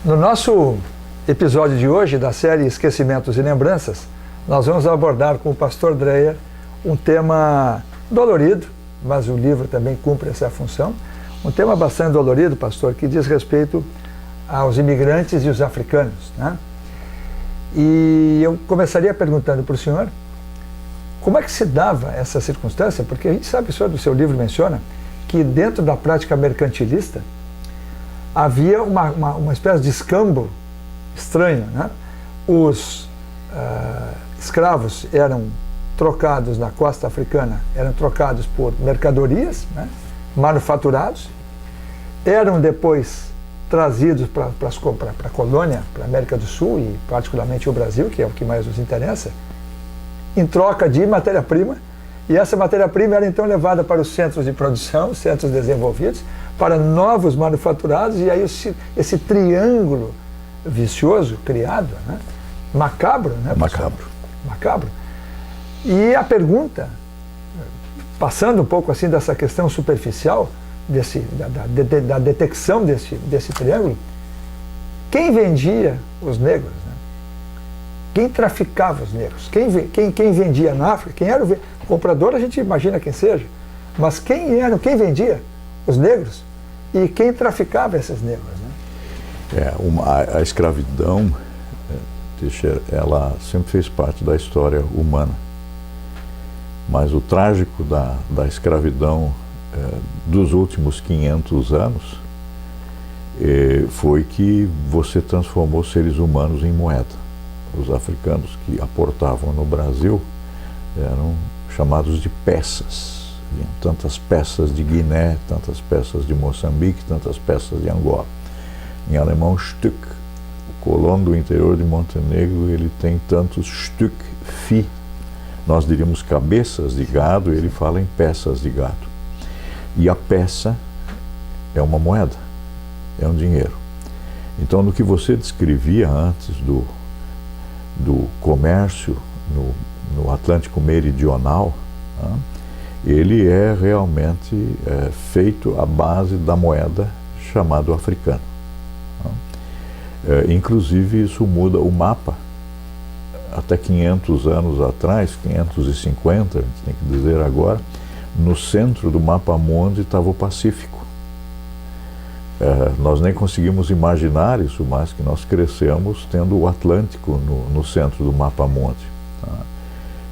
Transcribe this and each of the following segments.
No nosso episódio de hoje, da série Esquecimentos e Lembranças, nós vamos abordar com o pastor Dreyer um tema dolorido, mas o livro também cumpre essa função. Um tema bastante dolorido, pastor, que diz respeito aos imigrantes e os africanos, né? E eu começaria perguntando para o senhor como é que se dava essa circunstância, porque a gente sabe, o senhor do seu livro menciona que dentro da prática mercantilista havia uma espécie de escambo estranho, né? Os escravos eram trocados na costa africana, eram trocados por mercadorias, né? Manufaturados, eram depois trazidos para a colônia, para a América do Sul e particularmente o Brasil, que é o que mais nos interessa, em troca de matéria-prima, e essa matéria-prima era então levada para os centros de produção, centros desenvolvidos, para novos manufaturados, e aí esse triângulo vicioso criado, né? Macabro, né? Macabro. E a pergunta, passando um pouco assim dessa questão superficial, da detecção desse triângulo, quem vendia os negros? Né? Quem traficava os negros? Quem vendia na África? Quem era o comprador? A gente imagina quem seja, mas quem vendia os negros e quem traficava esses negros? Né? A escravidão, ela sempre fez parte da história humana, mas o trágico da escravidão dos últimos 500 anos foi que você transformou seres humanos em moeda. Os africanos que aportavam no Brasil eram chamados de peças. Vinham tantas peças de Guiné, tantas peças de Moçambique, tantas peças de Angola. Em alemão, Stück. O colono do interior de Montenegro, ele tem tantos Stück Vieh. Nós diríamos cabeças de gado, ele fala em peças de gado. E a peça é uma moeda, é um dinheiro. Então, no que você descrevia antes do comércio no Atlântico Meridional, né, ele é realmente feito à base da moeda chamada africano. Né. Inclusive, isso muda o mapa. Até 500 anos atrás, 550, a gente tem que dizer agora, no centro do mapa-mundi estava o Pacífico. Nós nem conseguimos imaginar isso, mas que nós crescemos tendo o Atlântico no centro do mapa-mundi. Tá?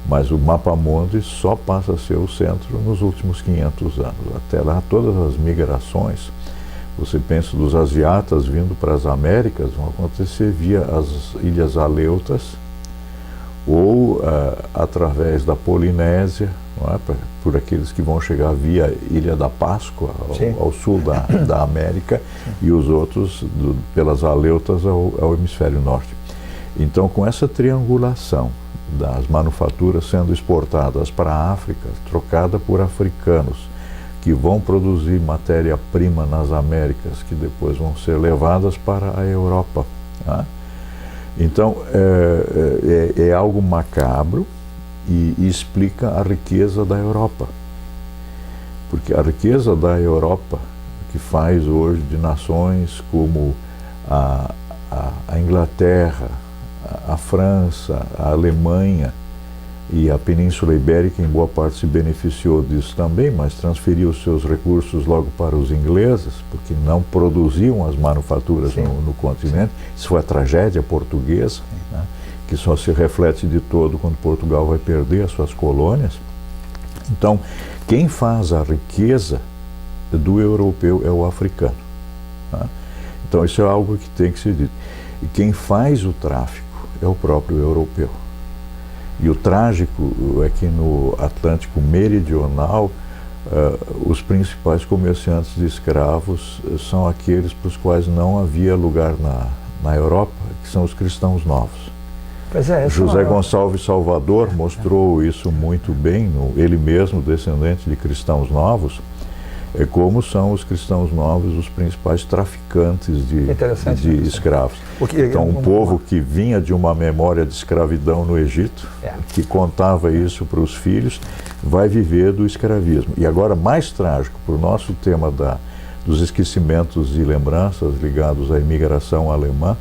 Mas o mapa-mundi só passa a ser o centro nos últimos 500 anos. Até lá, todas as migrações, você pensa dos asiatas vindo para as Américas, vão acontecer via as Ilhas Aleutas, ou através da Polinésia, não é? Por aqueles que vão chegar via Ilha da Páscoa, ao sul da América, e os outros pelas Aleutas ao hemisfério norte. Então, com essa triangulação das manufaturas sendo exportadas para a África, trocada por africanos, que vão produzir matéria-prima nas Américas, que depois vão ser levadas para a Europa, né? Então, é algo macabro e explica a riqueza da Europa. Porque a riqueza da Europa, que faz hoje de nações como a Inglaterra, a França, a Alemanha e a Península Ibérica, em boa parte se beneficiou disso também, mas transferiu os seus recursos logo para os ingleses, porque não produziam as manufaturas no continente. Isso foi a tragédia portuguesa, né, que só se reflete de todo quando Portugal vai perder as suas colônias. Então, quem faz a riqueza do europeu é o africano. Né? Então, isso é algo que tem que ser dito. E quem faz o tráfico é o próprio europeu. E o trágico é que no Atlântico Meridional, os principais comerciantes de escravos são aqueles para os quais não havia lugar na Europa, que são os cristãos novos. Pois é, José Gonçalves Salvador mostrou isso muito bem, ele mesmo descendente de cristãos novos, como são os cristãos novos os principais traficantes de escravos. Então, um povo que vinha de uma memória de escravidão no Egito, que contava isso para os filhos, vai viver do escravismo. E agora, mais trágico, para o nosso tema dos esquecimentos e lembranças ligados à imigração alemã,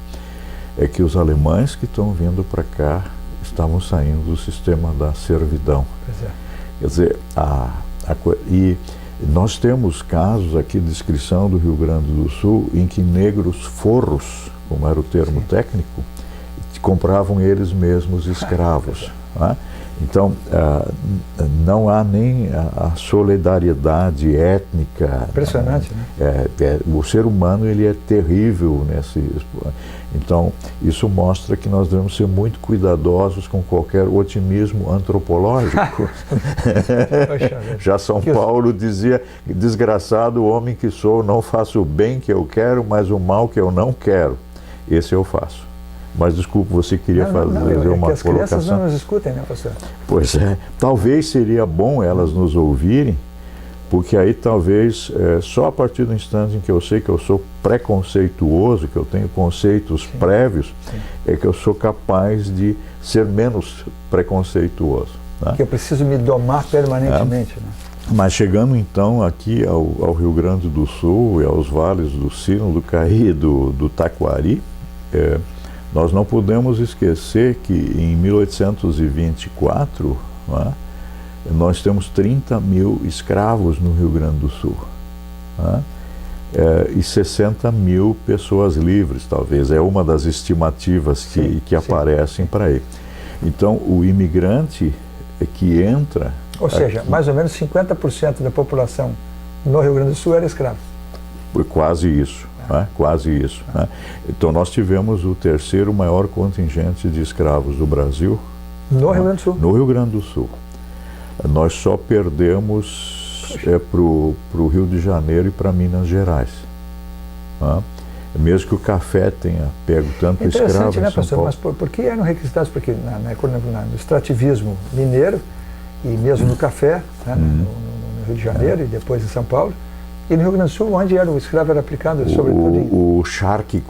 é que os alemães que estão vindo para cá estavam saindo do sistema da servidão. Pois é. Quer dizer, e nós temos casos aqui de descrição do Rio Grande do Sul em que negros forros, como era o termo técnico, compravam eles mesmos escravos. Né? Então, não há nem a solidariedade étnica. Impressionante, né? O ser humano ele é terrível nesse. Então, isso mostra que nós devemos ser muito cuidadosos com qualquer otimismo antropológico. Já São Paulo dizia: desgraçado homem que sou, não faço o bem que eu quero, mas o mal que eu não quero, esse eu faço. Mas desculpe, você queria fazer uma colocação? As crianças não nos escutem, né, pastor? Pois é, talvez seria bom elas nos ouvirem, porque aí talvez, só a partir do instante em que eu sei que eu sou preconceituoso, que eu tenho conceitos prévios, é que eu sou capaz de ser menos preconceituoso. Né? Que eu preciso me domar permanentemente. Né? Mas chegando então aqui ao Rio Grande do Sul e aos vales do Sino, do Caí e do Taquari, nós não podemos esquecer que em 1824, né, nós temos 30 mil escravos no Rio Grande do Sul, né, e 60 mil pessoas livres, talvez. É uma das estimativas que aparecem para aí. Então, o imigrante que entra... Ou seja, aqui, mais ou menos 50% da população no Rio Grande do Sul era escravo. Quase isso. Né? Quase isso. Né? Então nós tivemos o terceiro maior contingente de escravos do Brasil. No Rio Grande do Sul? No Rio Grande do Sul. Nós só perdemos para o Rio de Janeiro e para Minas Gerais. Né? Mesmo que o café tenha pego tanto escravo, né, em São pastor? Paulo. Mas por que eram requisitados? Porque no extrativismo mineiro e mesmo no café, né, no Rio de Janeiro e depois em São Paulo, e no Rio Grande do Sul, onde era o escravo era aplicado, sobretudo o charque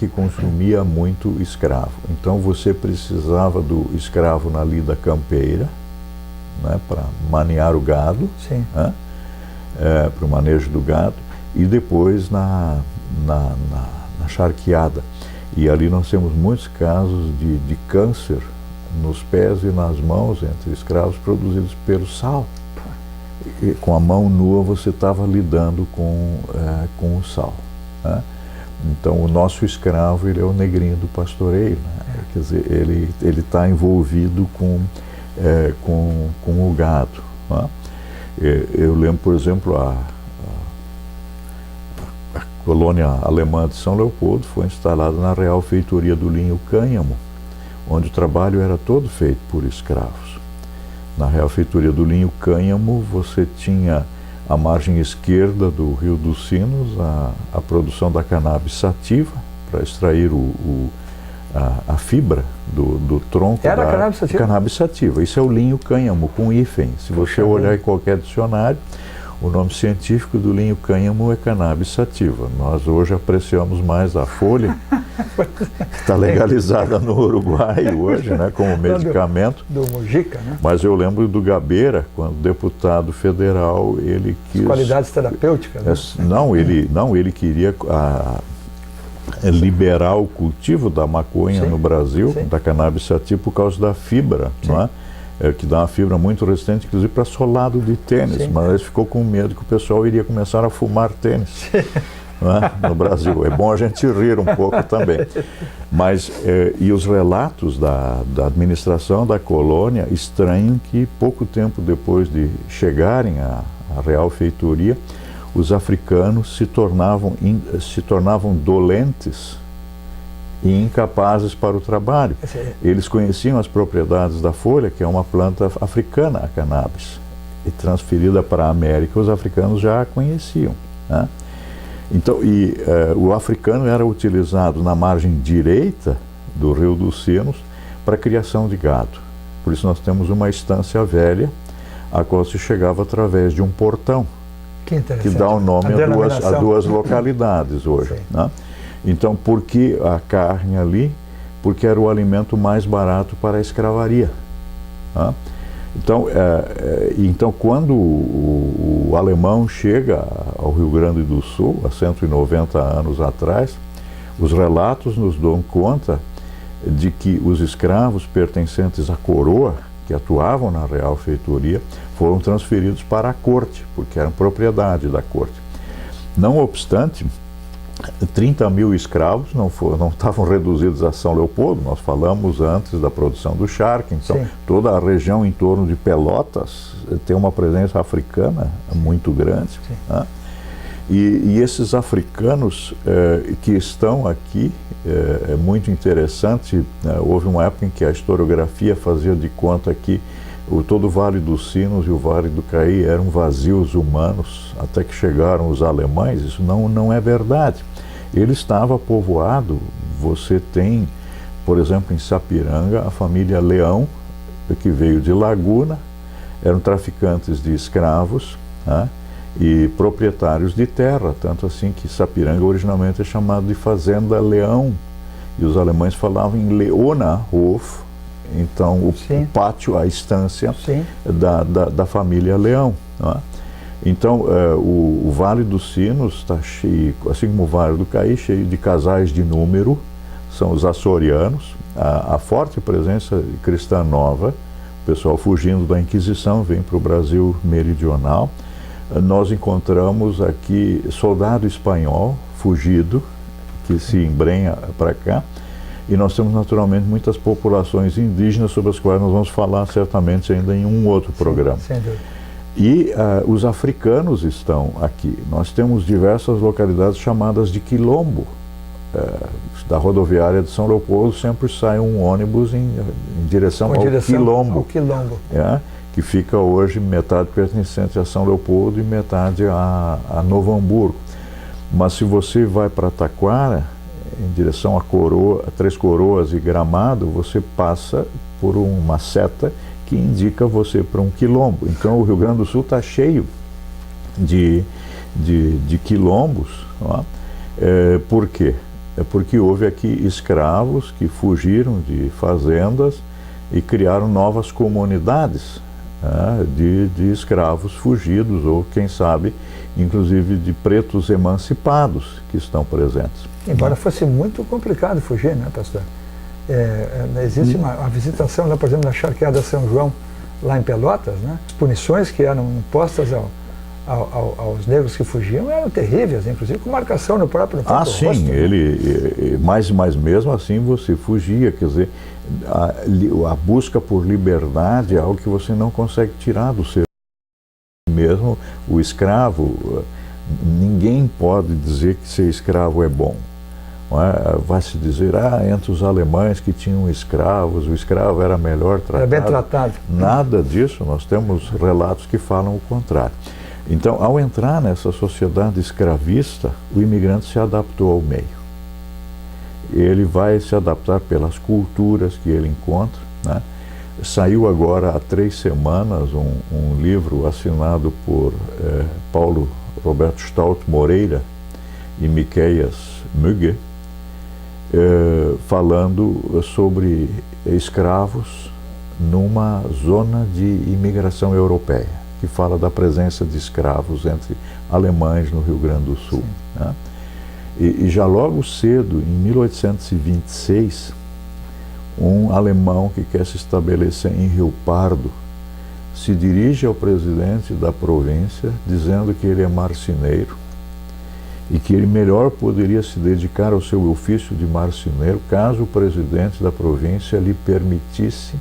consumia muito escravo. Então você precisava do escravo na lida campeira, né, para manear o gado, né, para o manejo do gado, e depois na charqueada. E ali nós temos muitos casos de câncer nos pés e nas mãos entre escravos produzidos pelo sal. E com a mão nua você estava lidando com o sal. Né? Então o nosso escravo ele é o negrinho do pastoreio. Né? Quer dizer, ele está envolvido com o gado. Né? Eu lembro, por exemplo, a colônia alemã de São Leopoldo foi instalada na Real Feitoria do Linho Cânhamo, onde o trabalho era todo feito por escravos. Na Real Feitoria do Linho Cânhamo, você tinha à margem esquerda do Rio dos Sinos a produção da cannabis sativa, para extrair a fibra do tronco era da cannabis sativa? Cannabis sativa. Isso é o linho cânhamo, com hífen. Se você olhar em qualquer dicionário, o nome científico do linho cânhamo é cannabis sativa. Nós hoje apreciamos mais a folha, que está legalizada no Uruguai hoje, né, como medicamento. Do Mujica, né? Mas eu lembro do Gabeira, quando deputado federal, ele quis... As qualidades terapêuticas, né? Ele queria liberar o cultivo da maconha no Brasil, da cannabis sativa, por causa da fibra, não é? Que dá uma fibra muito resistente, inclusive para solado de tênis, mas ele ficou com medo que o pessoal iria começar a fumar tênis, né, no Brasil. É bom a gente rir um pouco também. Mas, e os relatos da administração da colônia estranham que pouco tempo depois de chegarem à Real Feitoria, os africanos se tornavam dolentes e incapazes para o trabalho. Eles conheciam as propriedades da folha, que é uma planta africana, a cannabis, e transferida para a América, os africanos já a conheciam. Né? Então, o africano era utilizado na margem direita do Rio dos Sinos para a criação de gado. Por isso nós temos uma estância velha, a qual se chegava através de um portão, que dá o nome a duas localidades hoje. Né? Então, por que a carne ali? Porque era o alimento mais barato para a escravaria. Né? Então, quando o alemão chega ao Rio Grande do Sul, há 190 anos atrás, os relatos nos dão conta de que os escravos pertencentes à coroa, que atuavam na Real Feitoria, foram transferidos para a corte, porque eram propriedade da corte. Não obstante, 30 mil escravos não estavam reduzidos a São Leopoldo. Nós falamos antes da produção do charque, então sim, toda a região em torno de Pelotas tem uma presença africana muito grande, né? E esses africanos que estão aqui, é muito interessante, houve uma época em que a historiografia fazia de conta que todo o Vale dos Sinos e o Vale do Caí eram vazios humanos, até que chegaram os alemães. Isso não é verdade. Ele estava povoado. Você tem, por exemplo, em Sapiranga, a família Leão, que veio de Laguna, eram traficantes de escravos, né, e proprietários de terra, tanto assim que Sapiranga originalmente é chamado de Fazenda Leão, e os alemães falavam em Leonhof, então o pátio, a estância da família Leão, né? Então o Vale dos Sinos está cheio, assim como o Vale do Caí, cheio de casais de número, são os açorianos, a forte presença cristã nova, o pessoal fugindo da Inquisição vem para o Brasil meridional. Nós encontramos aqui soldado espanhol fugido, que se embrenha para cá, e nós temos naturalmente muitas populações indígenas sobre as quais nós vamos falar certamente ainda em um outro programa. Sem dúvida. E os africanos estão aqui. Nós temos diversas localidades chamadas de quilombo. Da rodoviária de São Leopoldo sempre sai um ônibus em direção ao quilombo. Que fica hoje metade pertencente a São Leopoldo e metade a Novo Hamburgo. Mas se você vai para Taquara, em direção a Três Coroas e Gramado, você passa por uma seta que indica você para um quilombo. Então o Rio Grande do Sul está cheio de quilombos. Não é? Por quê? É porque houve aqui escravos que fugiram de fazendas e criaram novas comunidades de escravos fugidos, ou quem sabe, inclusive de pretos emancipados que estão presentes. Embora fosse muito complicado fugir, né, pastor? Existe uma visitação, lá, por exemplo, na Charqueada São João, lá em Pelotas, né? As punições que eram impostas aos negros que fugiam eram terríveis, inclusive com marcação no próprio rosto. Sim, mas mesmo assim você fugia, quer dizer, a busca por liberdade é algo que você não consegue tirar do ser. Mesmo o escravo, ninguém pode dizer que ser escravo é bom. Vai se dizer, entre os alemães que tinham escravos, o escravo era melhor tratado. Era bem tratado. Nada disso, nós temos relatos que falam o contrário. Então, ao entrar nessa sociedade escravista, o imigrante se adaptou ao meio. Ele vai se adaptar pelas culturas que ele encontra, né? Saiu agora há 3 semanas um livro assinado por Paulo Roberto Stout Moreira e Miqueias Mügge, falando sobre escravos numa zona de imigração europeia, que fala da presença de escravos entre alemães no Rio Grande do Sul, né? E já logo cedo, em 1826, um alemão que quer se estabelecer em Rio Pardo se dirige ao presidente da província dizendo que ele é marceneiro e que ele melhor poderia se dedicar ao seu ofício de marceneiro caso o presidente da província lhe permitisse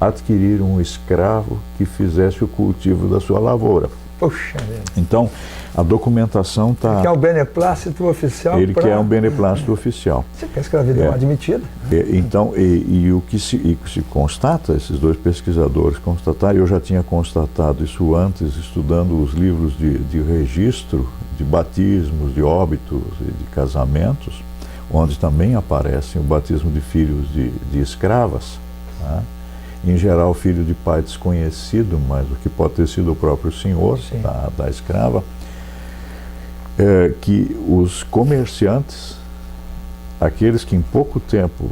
adquirir um escravo que fizesse o cultivo da sua lavoura. Poxa vida. Então, a documentação está... Ele quer um beneplácito oficial. Ele quer um beneplácito oficial. Você quer escravidão admitida? Então, o que se constata, esses 2 pesquisadores constataram, eu já tinha constatado isso antes, estudando os livros de registro de batismos, de óbitos e de casamentos, onde também aparecem o batismo de filhos de escravas, tá? Em geral, filho de pai desconhecido, mas o que pode ter sido o próprio senhor da escrava, que os comerciantes aqueles que em pouco tempo,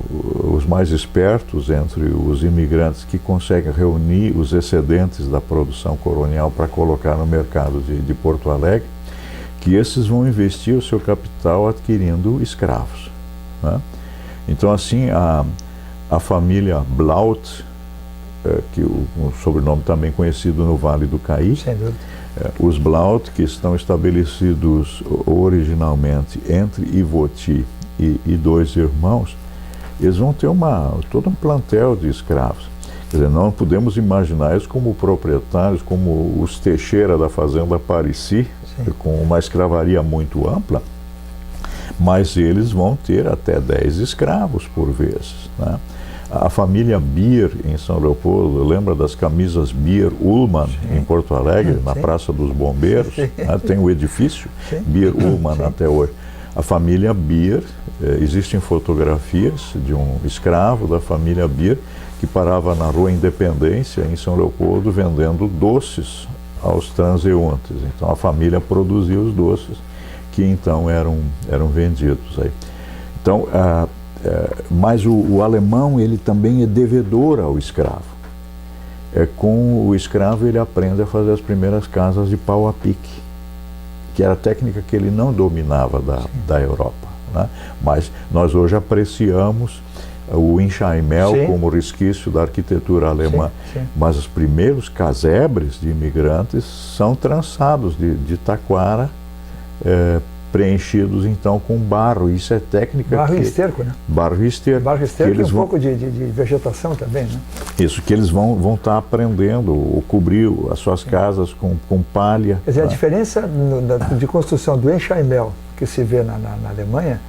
os mais espertos entre os imigrantes que conseguem reunir os excedentes da produção colonial para colocar no mercado de Porto Alegre, que esses vão investir o seu capital adquirindo escravos, né? Então, assim, a família Blaut, que um sobrenome também conhecido no Vale do Caí, sem dúvida. Os Blaut, que estão estabelecidos originalmente entre Ivoti e dois irmãos, eles vão ter todo um plantel de escravos. Quer dizer, não podemos imaginar eles como proprietários, como os Teixeira da fazenda Parisi, com uma escravaria muito ampla, mas eles vão ter até 10 escravos por vezes, né? A família Bier em São Leopoldo, lembra das camisas Bier Ullmann em Porto Alegre, na Praça dos Bombeiros, né? Tem o edifício Bier Ullmann até hoje. A família Bier, existem fotografias de um escravo da família Bier que parava na Rua Independência, em São Leopoldo, vendendo doces aos transeuntes. Então a família produzia os doces que então eram vendidos aí. Então, mas o alemão, ele também é devedor ao escravo. Com o escravo ele aprende a fazer as primeiras casas de pau a pique, que era a técnica que ele não dominava da Europa, né? Mas nós hoje apreciamos o enxaimel como resquício da arquitetura alemã. Mas os primeiros casebres de imigrantes são trançados de taquara, preenchidos então com barro. Isso é técnica. Barro e esterco, né? Barro e esterco. Barro e esterco e pouco de vegetação também, né? Isso, que eles vão estar aprendendo, ou cobrir as suas casas com palha. Quer dizer, a diferença de construção do enxaimel que se vê na Alemanha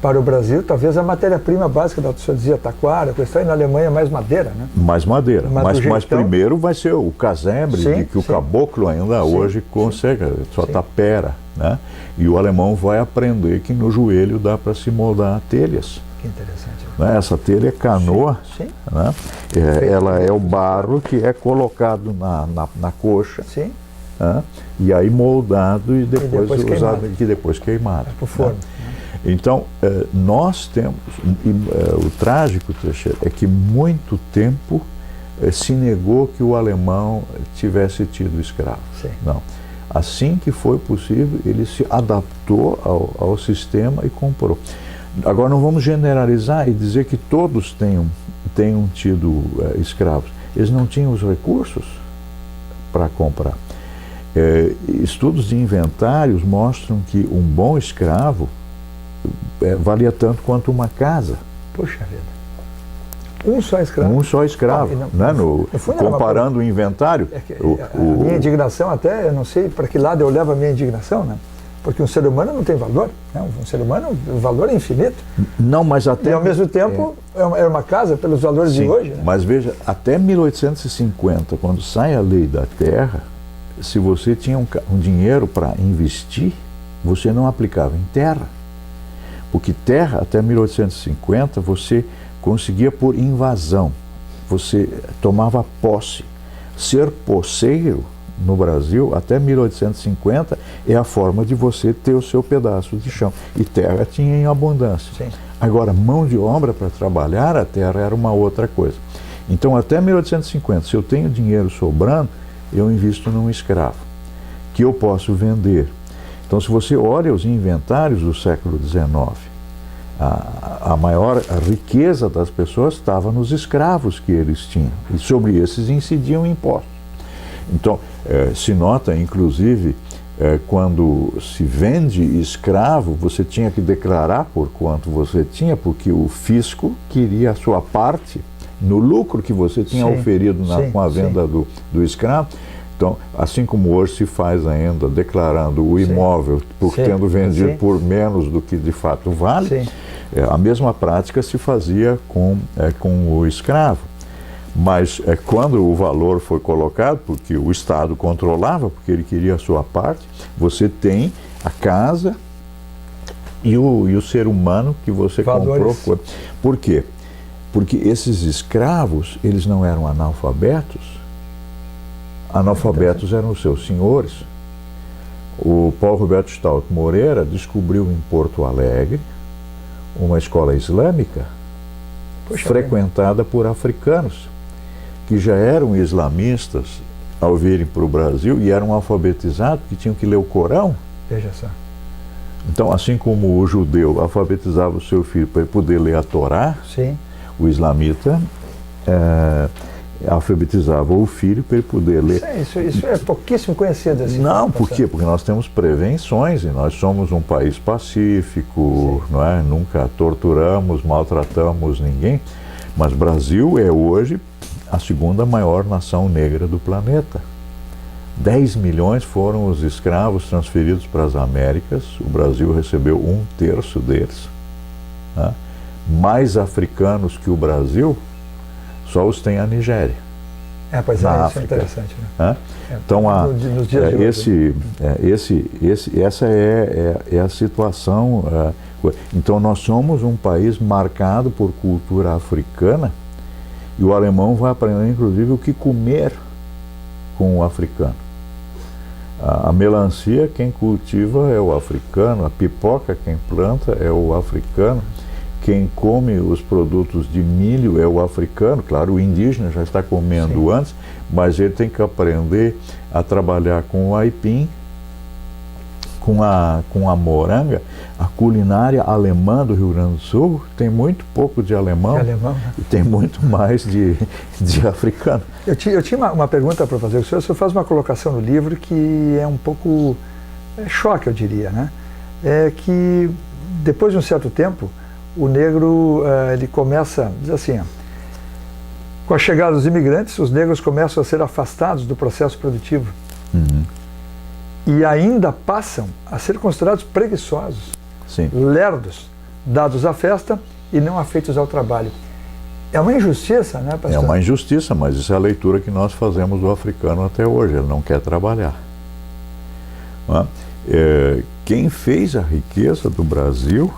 para o Brasil, talvez a matéria-prima básica da senhor dizia taquara, a questão aí na Alemanha é mais madeira, né? Mais madeira, mas primeiro vai ser o casebre, que o caboclo ainda hoje consegue, só tapera, né? E o alemão vai aprender que no joelho dá para se moldar telhas. Que interessante. Né? Essa telha é canoa, né? Ela é o barro que é colocado na coxa, né? E aí moldado e depois usado, depois queimado. Para o forno. Né? Então, nós temos, o trágico, Teixeira, é que muito tempo se negou que o alemão tivesse tido escravo. Não. Assim que foi possível, ele se adaptou ao sistema e comprou. Agora, não vamos generalizar e dizer que todos tenham tido escravos. Eles não tinham os recursos para comprar. Estudos de inventários mostram que um bom escravo valia tanto quanto uma casa. Puxa vida. Um só escravo? Um só escravo. Né? Comparando o inventário. A minha indignação até, eu não sei para que lado eu levo a minha indignação, né? Porque um ser humano não tem valor. Né? Um ser humano, o valor é infinito. Não, mas até... E ao mesmo tempo, é uma casa pelos valores de hoje. Né? Mas veja, até 1850, quando sai a lei da terra, se você tinha um dinheiro para investir, você não aplicava em terra. Porque terra, até 1850, você conseguia por invasão. Você tomava posse. Ser posseiro, no Brasil, até 1850, é a forma de você ter o seu pedaço de chão. E terra tinha em abundância. Agora, mão de obra para trabalhar a terra era uma outra coisa. Então, até 1850, se eu tenho dinheiro sobrando, eu invisto num escravo, que eu posso vender. Então, se você olha os inventários do século XIX, a maior riqueza das pessoas estava nos escravos que eles tinham, e sobre esses incidiam impostos. Então, se nota, inclusive, quando se vende escravo, você tinha que declarar por quanto você tinha, porque o fisco queria a sua parte no lucro que você tinha oferido com a venda do escravo. Então, assim como hoje se faz ainda, declarando o imóvel por tendo vendido por menos do que de fato vale, a mesma prática se fazia com o escravo. Mas quando o valor foi colocado, porque o Estado controlava, porque ele queria a sua parte, você tem a casa e o ser humano que você comprou. Por quê? Porque esses escravos, eles não eram analfabetos. Analfabetos eram os seus senhores. O Paulo Roberto Stout Moreira descobriu em Porto Alegre uma escola islâmica frequentada por africanos, que já eram islamistas ao virem para o Brasil e eram alfabetizados, que tinham que ler o Corão. Veja só. Então, assim como o judeu alfabetizava o seu filho para ele poder ler a Torá, sim, o islamita alfabetizava o filho para ele poder ler. Isso é pouquíssimo conhecido. Assim, não, por quê? Porque nós temos prevenções e nós somos um país pacífico, não é? Nunca torturamos, maltratamos ninguém, mas o Brasil é hoje a segunda maior nação negra do planeta. 10 milhões foram os escravos transferidos para as Américas, o Brasil recebeu 1/3 deles. Né? Mais africanos que o Brasil, só os tem a Nigéria. Pois na isso África. é interessante. Né? Então, nos dias de hoje, essa é a situação. Então, nós somos um país marcado por cultura africana e o alemão vai aprender, inclusive, o que comer com o africano. A melancia, quem cultiva é o africano, a pipoca, quem planta é o africano, quem come os produtos de milho é o africano. Claro, o indígena já está comendo antes, mas ele tem que aprender a trabalhar com o aipim, com a moranga. A culinária alemã do Rio Grande do Sul tem muito pouco de alemão, né? E tem muito mais de africano. Eu tinha uma pergunta para fazer. O senhor faz uma colocação no livro que é um pouco choque, eu diria, né? É que depois de um certo tempo, o negro ele começa, diz assim, com a chegada dos imigrantes, os negros começam a ser afastados do processo produtivo. Uhum. E ainda passam a ser considerados preguiçosos, lerdos, dados à festa e não afeitos ao trabalho. É uma injustiça, né, pastor? É uma injustiça, mas isso é a leitura que nós fazemos do africano até hoje. Ele não quer trabalhar. Não é? Quem fez a riqueza do Brasil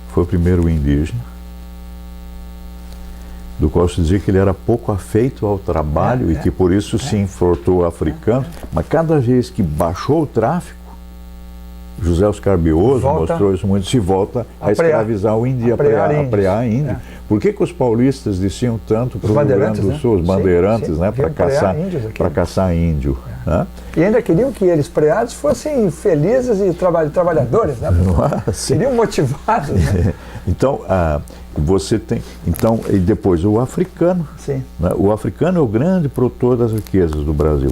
foi o primeiro indígena, do qual se dizia que ele era pouco afeito ao trabalho e que por isso se enfrentou africanos. Mas cada vez que baixou o tráfico, José Oscar Bioso mostrou isso muito, se volta a escravizar o índio, a prear índio. Por que os paulistas desciam tanto para o Rio Grande do Sul, os bandeirantes, né, para caçar índio? Né? E ainda queriam que eles preados fossem felizes e trabalhadores, né? Seriam motivados. Né? Então, você tem. Então, e depois o africano. Né? O africano é o grande produtor das riquezas do Brasil.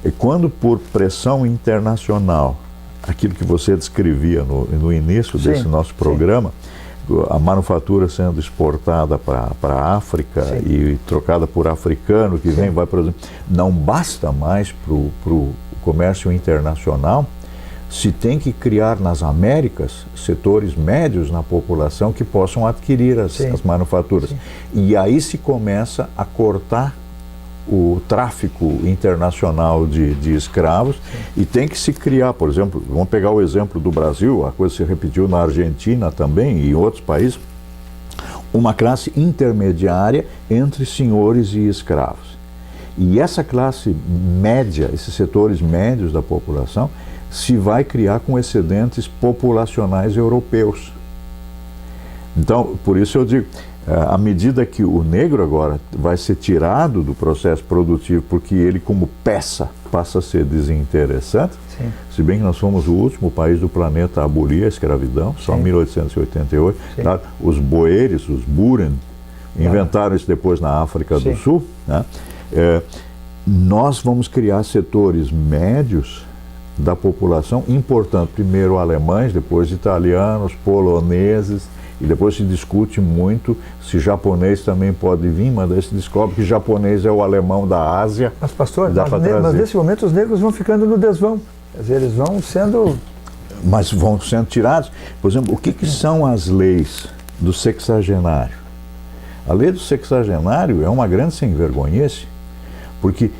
E quando, por pressão internacional, aquilo que você descrevia no início desse nosso programa, a manufatura sendo exportada para a África e trocada por africano que vem, vai produzir, não basta mais para o comércio internacional. Se tem que criar nas Américas setores médios na população que possam adquirir as manufaturas. E aí se começa a cortar o tráfico internacional de escravos e tem que se criar, por exemplo, vamos pegar o exemplo do Brasil, a coisa se repetiu na Argentina também e em outros países, uma classe intermediária entre senhores e escravos. E essa classe média, esses setores médios da população, se vai criar com excedentes populacionais europeus. Então, por isso eu digo, à medida que o negro agora vai ser tirado do processo produtivo, porque ele como peça passa a ser desinteressante, se bem que nós fomos o último país do planeta a abolir a escravidão, só em 1888, tá? Os boeres, os buren, inventaram isso depois na África do Sul, né? Nós vamos criar setores médios da população, importando primeiro alemães, depois italianos, poloneses, e depois se discute muito se japonês também pode vir, mas daí se descobre que japonês é o alemão da Ásia. Mas pastor, mas nesse momento os negros vão ficando no desvão, quer dizer, eles vão sendo... Mas vão sendo tirados. Por exemplo, o que são as leis do sexagenário? A lei do sexagenário é uma grande sem-vergonhice, porque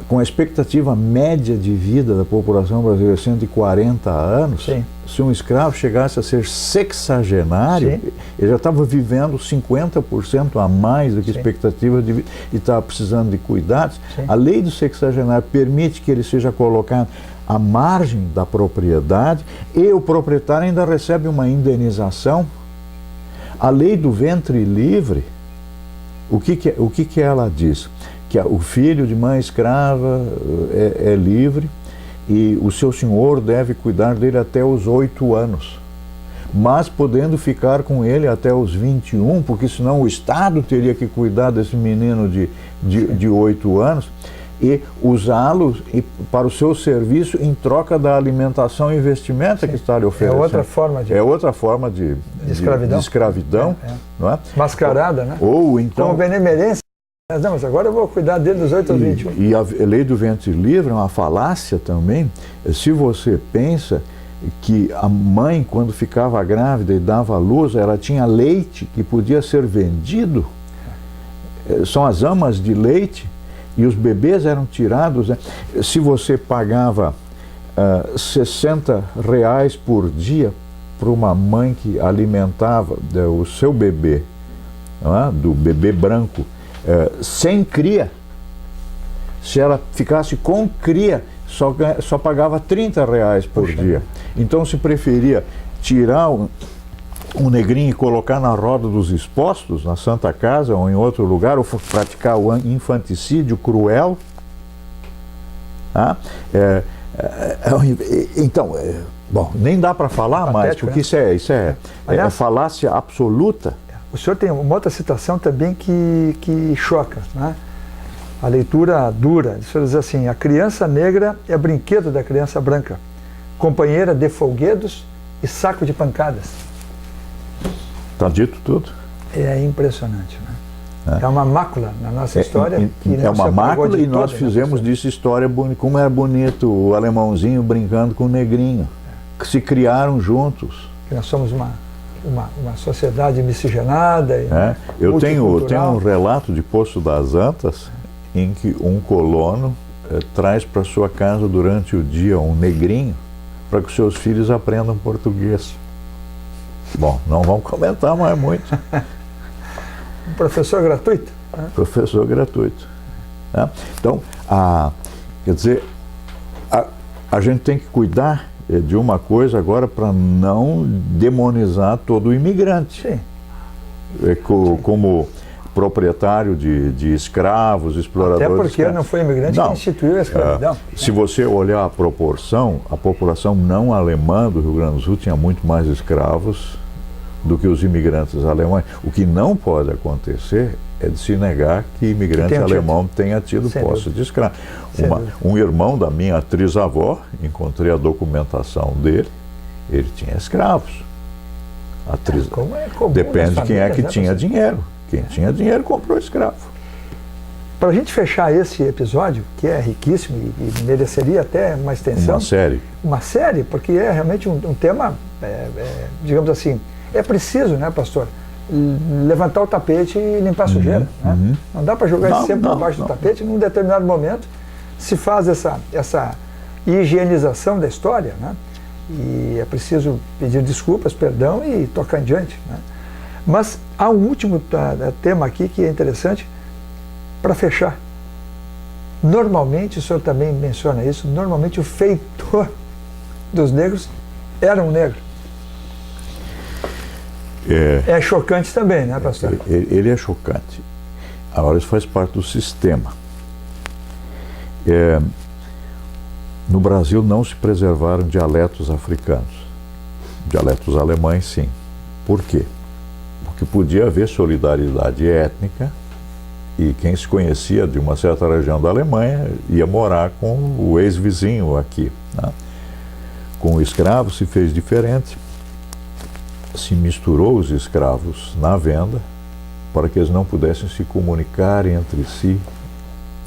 com a expectativa média de vida da população brasileira de 140 anos, se um escravo chegasse a ser sexagenário, ele já estava vivendo 50% a mais do que a expectativa de vida e estava precisando de cuidados. A lei do sexagenário permite que ele seja colocado à margem da propriedade e o proprietário ainda recebe uma indenização. A lei do ventre livre, o que ela diz? Que o filho de mãe escrava é livre e o seu senhor deve cuidar dele até os 8 anos. Mas podendo ficar com ele até os 21, porque senão o Estado teria que cuidar desse menino de 8 anos e usá-lo para o seu serviço em troca da alimentação e vestimenta que está lhe oferecendo. É outra forma de escravidão. Não é? Mascarada, né? Ou então... Como benemerência. Não, mas agora eu vou cuidar dele dos 8 aos 21. E a lei do ventre livre é uma falácia também. Se você pensa que a mãe, quando ficava grávida e dava à luz, ela tinha leite que podia ser vendido. São as amas de leite. E os bebês eram tirados, né? Se você pagava R$60 por dia para uma mãe que alimentava o seu bebê, não é? Do bebê branco, sem cria, se ela ficasse com cria, só pagava R$30 por dia. Então se preferia tirar um negrinho e colocar na roda dos expostos, na Santa Casa ou em outro lugar, ou praticar o infanticídio cruel. Então, bom, nem dá para falar patético, mais, porque né? isso é falácia absoluta. O senhor tem uma outra citação também que choca, né? A leitura dura. O senhor diz assim: a criança negra é brinquedo da criança branca, companheira de folguedos e saco de pancadas. Está dito tudo. É impressionante, né? É uma mácula na nossa história. É uma mácula e nós fizemos disso história bonita. Como era bonito o alemãozinho brincando com o negrinho, que se criaram juntos. Que nós somos uma sociedade miscigenada. Eu tenho um relato de Poço das Antas em que um colono traz para sua casa durante o dia um negrinho para que os seus filhos aprendam português. Bom, não vamos comentar mais muito. Um professor gratuito? Né? Professor gratuito. Né? Então, quer dizer, a gente tem que cuidar de uma coisa agora para não demonizar todo o imigrante. Sim. Como proprietário de escravos, exploradores. Até porque não foi imigrante que instituiu a escravidão. Se você olhar a proporção, a população não alemã do Rio Grande do Sul tinha muito mais escravos do que os imigrantes alemães. O que não pode acontecer é de se negar que imigrante alemão tenha tido posse de escravo. Um irmão da minha trisavó, encontrei a documentação dele, ele tinha escravos. Depende de quem é que tinha dinheiro. Quem tinha dinheiro comprou escravo. Para a gente fechar esse episódio, que é riquíssimo e mereceria até uma extensão. Uma série. Uma série, porque é realmente um tema, digamos assim, é preciso, né, pastor, levantar o tapete e limpar a sujeira. Né? Não dá para jogar isso sempre por baixo do tapete. Num determinado momento se faz essa higienização da história, né? E é preciso pedir desculpas, perdão e tocar em diante. Né? Mas há um último tema aqui que é interessante para fechar. Normalmente, o senhor também menciona isso, normalmente o feitor dos negros era um negro. É chocante também, né, pastor? Ele é chocante. Agora, isso faz parte do sistema. No Brasil não se preservaram dialetos africanos. Dialetos alemães, sim. Por quê? Porque podia haver solidariedade étnica e quem se conhecia de uma certa região da Alemanha ia morar com o ex-vizinho aqui. Né? Com o escravo se fez diferente. Se misturou os escravos na venda para que eles não pudessem se comunicar entre si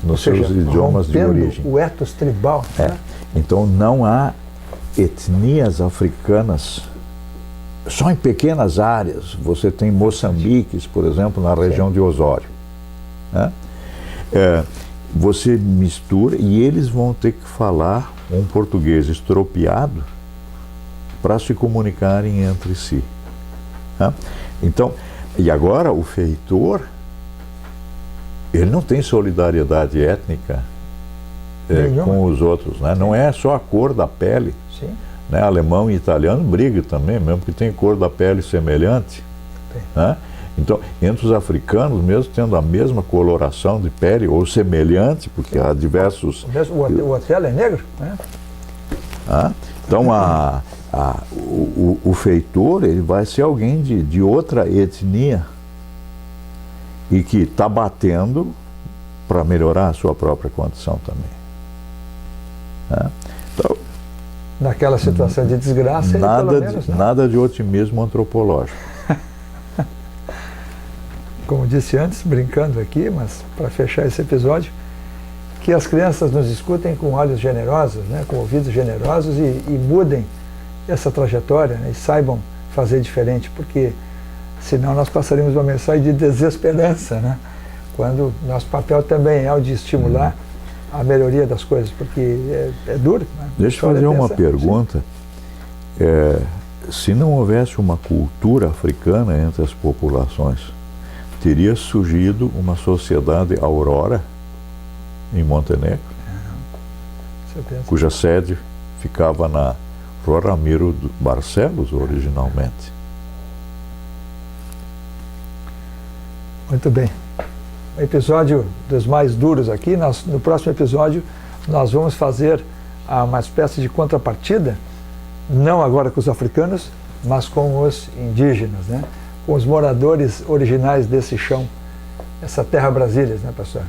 nos seus idiomas de origem. O ethos tribal. Né? Então não há etnias africanas só em pequenas áreas. Você tem moçambiques, por exemplo, na região de Osório. Né? Você mistura e eles vão ter que falar um português estropiado para se comunicarem entre si. Né? Então, e agora o feitor, ele não tem solidariedade étnica com os outros, né? Não é só a cor da pele. Sim. Né? Alemão e italiano brigam também, mesmo que tem cor da pele semelhante. né? Então, entre os africanos, mesmo tendo a mesma coloração de pele, ou semelhante, porque há diversos... O Otelo é negro, né? Então, o feitor, ele vai ser alguém de outra etnia e que está batendo para melhorar a sua própria condição também. Então, naquela situação de desgraça, nada, ele, pelo menos, nada de otimismo antropológico. Como disse antes, brincando aqui, mas para fechar esse episódio, que as crianças nos escutem com olhos generosos, né, com ouvidos generosos e mudem essa trajetória, né, e saibam fazer diferente, porque senão nós passaremos uma mensagem de desesperança, né, quando nosso papel também é o de estimular a melhoria das coisas, porque é duro. Né? Deixa eu fazer uma pergunta. Se não houvesse uma cultura africana entre as populações, teria surgido uma sociedade aurora em Montenegro, cuja sede ficava na Rua Ramiro Barcelos, originalmente. Muito bem. O episódio dos mais duros aqui, no próximo episódio nós vamos fazer uma espécie de contrapartida, não agora com os africanos, mas com os indígenas, né? Com os moradores originais desse chão, essa terra Brasília, né, pastor?